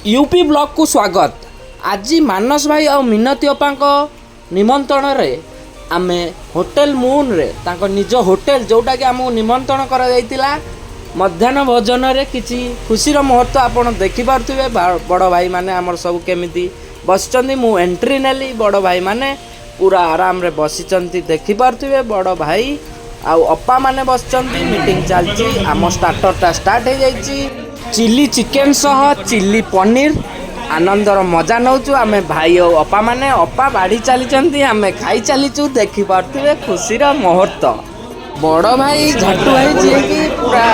UP block को स्वागत। आज मानस भाई और मिनती अप्पा निमंत्रण रे आमे होटेल मून रे तांको निज होटेल जोटा कि आमको निमंत्रण करा जायतिला मध्याह्न भोजन रे किछि खुशीर मुहूर्त आपण देखि पारथुबे। बड़ भाई माने हमर सब केमिति बसचंदी मु एंट्री नेली बड़ भाई माने पूरा आराम रे बसिचंती देखि पारथुबे। बड़ भाई आउ अप्पा माने बसचंती मीटिंग चलची। आम स्टार्टरटा स्टार्ट हो जाइची चिली चिकेन सह चिली पनीर आनंदर मजा नौचु आमे भाई और अप्पा माने। अप्पा बाढ़ी चली आमे खाई चलीचु देखि पारथुबे खुशीर मुहूर्त। बड़ भाई झाटू भाई जी की पूरा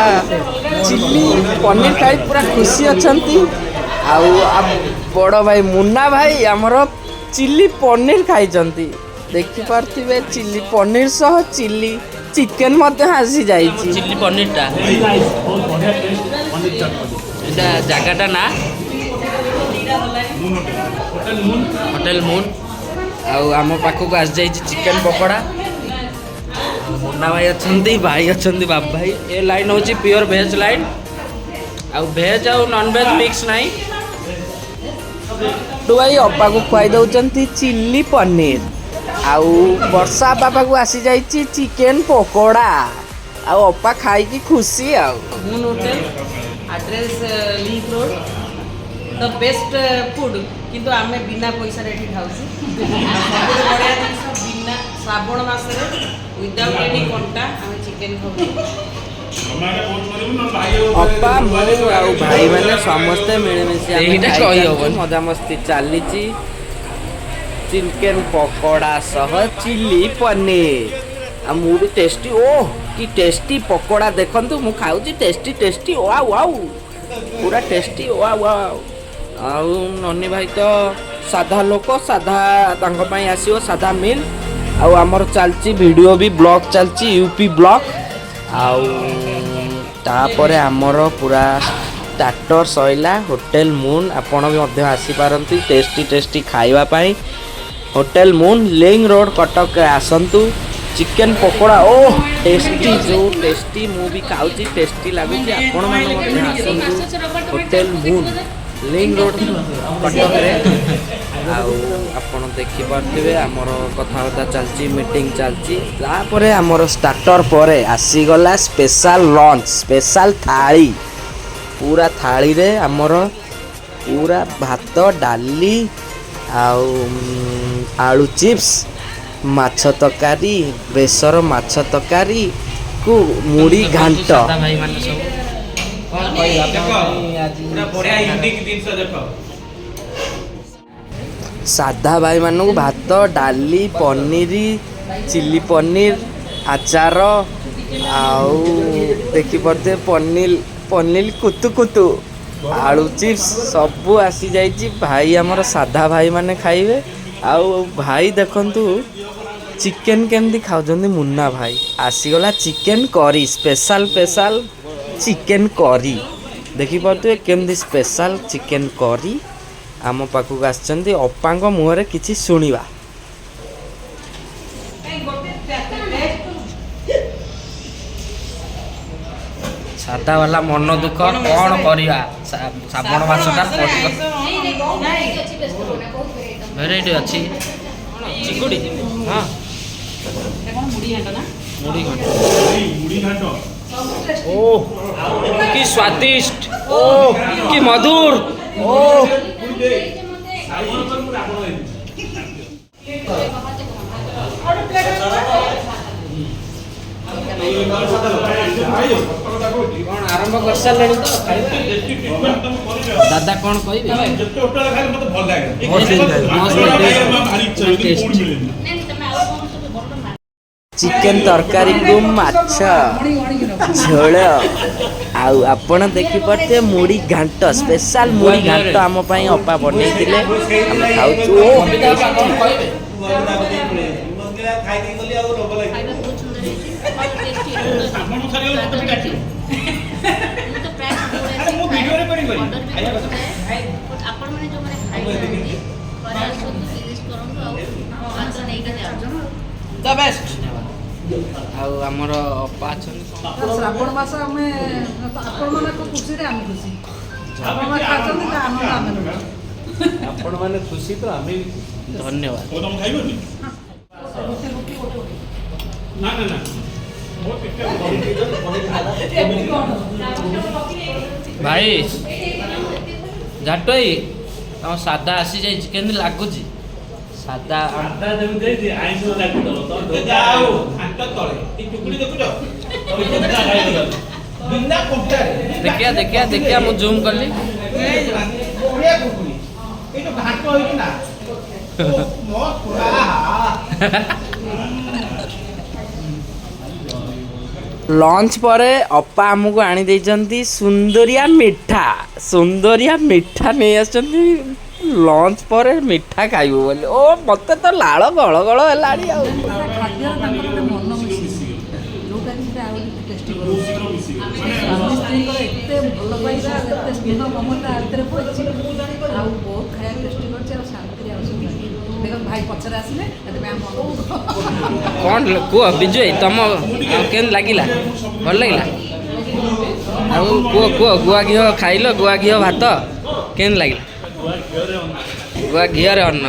चिली पनीर खाई पूरा खुशी अछंती। आउ बड़ भाई मुन्ना भाई हमर चिली पनीर खाई चंती देखि पारथुबे। चिली पनीर सह चिली चिकेन मध्य आसी जाइछि। चिली पनीर टा एटा जगहटा ना होटेल मून आउ आम पाखक आस जाइछि चिकेन पकोड़ा। मुन्ना भाई अछंती भाई अछंती बाप भाई। ए लाइन होछि प्योर वेज लाइन आउ वेज आउ नॉन वेज मिक्स नाही। तो भाई अप्पा को खुआई दउचंती चिली पनीर आउ वर्षा बाबा को आसी जाइछि चिकेन पकोड़ा आउ अप्पा खाई की खुशी। आउ moon hotel address link road the best food किंतु आमे बिना पैसा रेठी खाउसी। सबसे बढ़िया जिनिस बिना श्रावण मास रे विदाउट एनी कंटा आमे चिकेन खाउसी। अप्पा मु आउ भाई माने समस्त मिळमिशी एटा कहि होबो मजा मस्ती चालीची। चिकेन पकोड़ा सह चिली पनीर आ मु भी टेस्टी। ओह कि टेस्टी पकोड़ा देखंतु मु खाउची टेस्टी टेस्टी वाओ वाओ पूरा टेस्टी वाओ वाओ। आउ नन्नी भाई तो साधा लोक साधा तांको पई आसीओ साधा मिल। आउ हमर चलची वीडियो भी ब्लॉग चलची यूपी ब्लॉग। आउ तापरे हमर पूरा स्टार्टर सइला होटेल मून। आपण भी मध्य आसी पारंती टेस्टी टेस्टी खाइबा पई hotel Moon link road Cuttack आसंतु। चिकेन पकोड़ा ओह टेस्टी जो टेस्टी मु भी खाउची टेस्टी लागुची। आपण माने मध्य आसंतु hotel Moon link road Cuttack रे। आउ आपण देखि पारथिबे हमर कथाबार्ता चलची मीटिंग चलची। तापरे हमर स्टार्टर परे आसी गला स्पेशल लंच स्पेशल थाली। पूरा थाली रे हमर पूरा भात डाली आउ आलू चिप्स माछ तकारी बेसर माछ तकारी को मुड़ी घांट। साधा भाई मानू भात डाली पनीर चिली पनीर आचार आउ देखि पड़ते पनीर पनीर कुतु कुतु आलू चिप्स सबू आसी जाइए। भाई हमर साधा भाई माने खाइबे। आउ भाई देखंतु चिकेन केमती खाउजंदी मुन्ना भाई आसीगला चिकेन करी स्पेशल स्पेशल चिकेन करी देखि पारथुबे केमती स्पेशल चिकेन करी आम पाखक आछंती। अप्पांको मुहरे किछि सुनिबा। सादा वाला मन दुख कौन करिया श्रावण मासटा भेराइटी अच्छी चिकुड़ी। हाँ मुड़ी घाट ओह कि स्वादिष्ट ओह कि मधुर ओह आरंभ कर सारे दादा कौन कह चिकेन तरकारी को माछ झोल आउ आपण देखि पड़ते मुड़ी घांट स्पेशल मुड़ी घांट आम पई अप्पा बनैतिले हम खाउछु। द बेस्ट आउ हमर अप्पा छन श्रावण मास हमें आपण माने को खुशी रे हम खुशी आपण माने खुशी तो आम्ही धन्यवाद। भाई झाटोई तम सादा आसी जाई केंदी लागुची सादा अंडा देउ दे दे आइसो लागु दो तो जाओ घाट तळे ई टुकड़ी देखुजो बिना कोटा देखिया मु जूम करली ओरिया टुकड़ी ए तो घाट होई ना मो पुरा लंच पर अपा आमको आनी देइचंती सुंदरिया मिठा नहीं आछंती लंच पर मिठा खाइबो बोले ओ मते तो लाळ गळ गळ हेलाडी आ कौन कुह विजय तुम केन लगिला भल लगिला कुह गुआ घी खाइल गुआ घी भात केन लगिला गुआ घी अन्न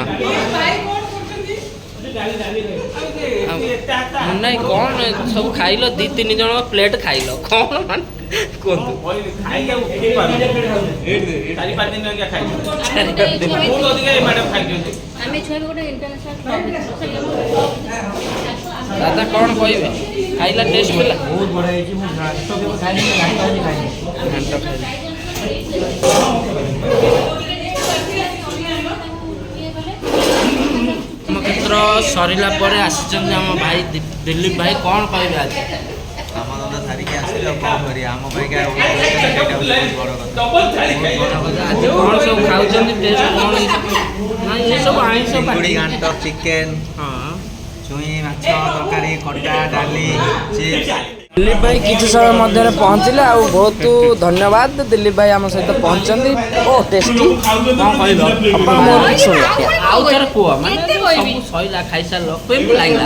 नहीं कौन सब खाइल दी तीन जन प्लेट खाइल कौन मान दादा कौन कहे खाइला टेस्ट मिला बहुत बढ़िया क्षेत्र सरला पर आम भाई दिलीप भाई कौन कहे आज कौन सब खाऊ टेस्ट कौन ये सब आइस घाट चिकेन छुई माछ तरकारी खटा डाली दिलीप भाई किसी समय मध्य पहुँचले आ बहुत धन्यवाद दिलीप भाई आम सहित पहुँचती ओ टेस्टी कौन कह कुह माने सैला खाई सार केमती लगला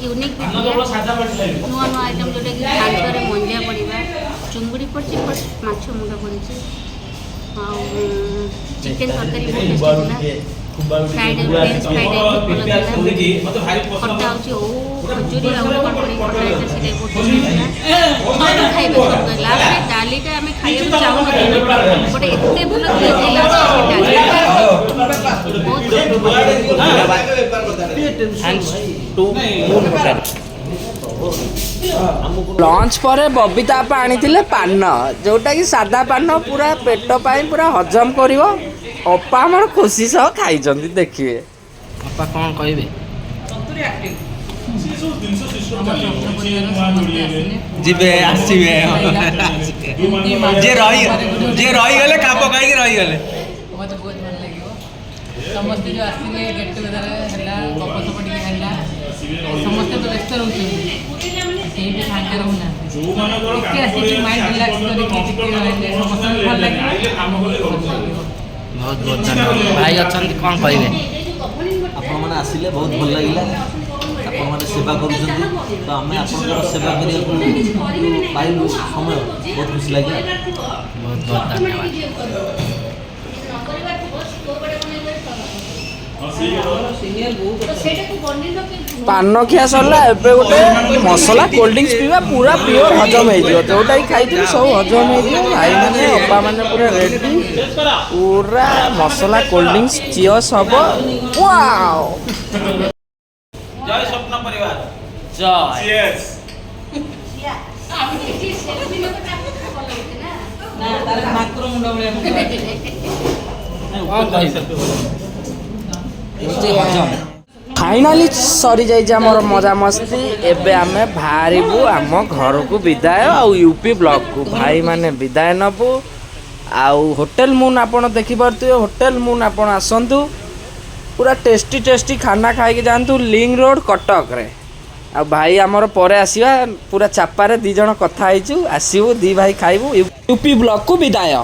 यूनिक नुआ नुआ आइटम जोटा कि घाटरे मंजिया पड़ा चुंगुड़ी पड़ी माछ मुंड पड़ी चिकेन तरकारी बहुत टेस्टी फ्राइड फ्रेंच फ्राइड खटा हो खजूरी कौन पड़ी खाइबे लास्ट डालीटा आम खाइबा चाहूँ गोटे एत भल लंच पर बबीता आपा आनी पान जोटा कि सादा पान पूरा पेट पाई पूरा हजम करिवो अपा हमर खुशी सह खाई देखिए अपा कौन कहिबे जीवे आसीबे जे रही गले काप काई रही गले मते बहुत भल लागियो समस्त जो आसीले गेट टुगेदर हला गपसप टिके हला समस्त तो व्यस्त रहउछन सेही भी फांका रहउना जो माने के आसी माइंड रिलैक्स करी के रहले समस्त भल लागियो बहुत बहुत धन्यवाद भाई अच्छा कौन कहिबे आपण माने आसीले बहुत भल लागिला आपण माने सेवा करूछन तो हमें आपनकर सेवा करिया पाइलु समय बहुत खुशी लागिला बहुत बहुत धन्यवाद पान खिया सरला एबे गोटे मसला कोल्ड ड्रिंक्स पीवा पूरा प्योर हजम हो जोटा खाई सब हजम हो भाई मैंने अपा मैंने पूरा रेडी पूरा मसला कोल्ड ड्रिंक्स चियर्स हम वाओ जय स्वप्न परिवार जय फाइनाली सरी जाइए आमर मजा मस्ती एबे आमे बाहरबू आम घर को विदाय आउ यूपी ब्लॉक को भाई माने विदाय नबू आउ होटल मून आपन देखि पारतु होटल मून आपन आसंतु पूरा टेस्टी टेस्टी खाना खाई जातु लिंक रोड कटक रे आ भाई आमर परे आसीबा पूरा चापारे दी जण कथा आइचु आसीबू दी भाई खाइबू यूपी ब्लॉक को विदाय।